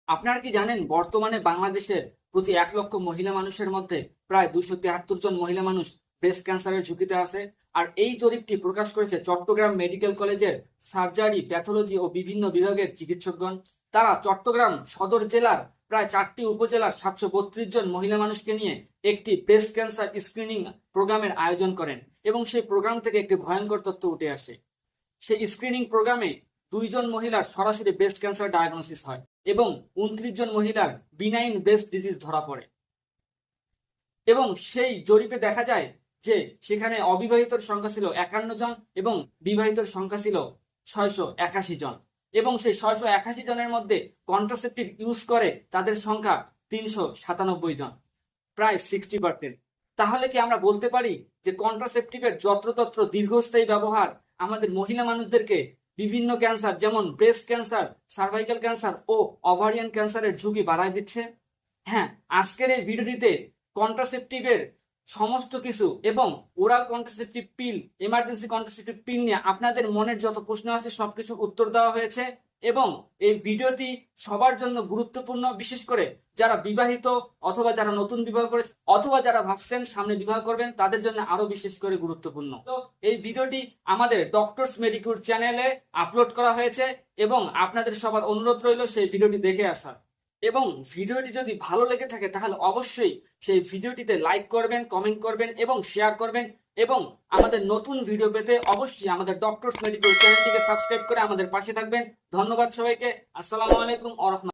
আপনারা কি জানেন বর্তমানে বাংলাদেশের প্রতি 1 লক্ষ মহিলা মানুষের মধ্যে প্রায় 273 জন মহিলা মানুষ ব্রেস্ট ক্যান্সারের ঝুঁকিতে আছে। আর এই জরিপটি প্রকাশ করেছে চট্টগ্রাম মেডিকেল কলেজের সার্জারি, প্যাথোলজি ও বিভিন্ন বিভাগের চিকিৎসকগণ। তারা চট্টগ্রাম সদর জেলার প্রায় 4টি উপজেলার 732 জন মহিলা মানুষকে নিয়ে একটি ব্রেস্ট ক্যান্সার স্ক্রিনিং প্রোগ্রামের আয়োজন করেন এবং সেই প্রোগ্রাম থেকে একটি ভয়ঙ্কর তথ্য উঠে আসে। সেই স্ক্রিনিং প্রোগ্রামে 2 জন মহিলার সরাসরি ব্রেস্ট ক্যান্সার ডায়াগনোসিস হয় এবং 29 জন মহিলার বিনাইন ব্রেস্ট ডিজিজ ধরা পড়ে। এবং সেই জরিপে দেখা যায় যে সেখানে অবিবাহিতর সংখ্যা ছিল 51 জন এবং বিবাহিতর সংখ্যা ছিল 681 জন, এবং সেই 681 জনের মধ্যে কন্ট্রাসেপটিভ ইউজ করে তাদের সংখ্যা 397 জন, প্রায় 60%। তাহলে কি আমরা বলতে পারি যে কন্ট্রাসেপটিভের যত্রতত্র দীর্ঘস্থায়ী ব্যবহার আমাদের মহিলা মানুষদেরকে বিভিন্ন ক্যান্সার যেমন ব্রেস্ট ক্যান্সার, সার্ভাইকাল ক্যান্সার ও ওভারিয়ান ক্যান্সারের ঝুঁকি বাড়ায় দিচ্ছে? হ্যাঁ, আজকের এই ভিডিওটিতে কন্ট্রাসেপটিভের সমস্ত কিছু এবং oral contraceptive pill, emergency contraceptive pill নিয়ে আপনাদের মনের যত প্রশ্ন আছে সবকিছু উত্তর দেওয়া হয়েছে। এবং এই ভিডিওটি সবার জন্য গুরুত্বপূর্ণ, বিশেষ করে যারা বিবাহিত অথবা যারা নতুন বিবাহ করেছে অথবা যারা ভাবছেন সামনে বিবাহ করবেন তাদের জন্য আরো বিশেষ করে গুরুত্বপূর্ণ। তো এই ভিডিওটি আমাদের ডক্টরস মেডিকিউর চ্যানেলে আপলোড করা হয়েছে এবং আপনাদের সবার অনুরোধ রইল সেই ভিডিওটি দেখে আসার। এবং ভিডিওটি যদি ভালো লেগে থাকে তাহলে অবশ্যই সেই ভিডিওটিতে লাইক করবেন, কমেন্ট করবেন এবং শেয়ার করবেন। এবং আমাদের নতুন ভিডিও পেতে অবশ্যই আমাদের ডক্টরস মেডিকেল চ্যানেলটিকে সাবস্ক্রাইব করে আমাদের পাশে থাকবেন। ধন্যবাদ সবাইকে। আসসালামু আলাইকুম ওয়া রাহমাতুল্লাহ।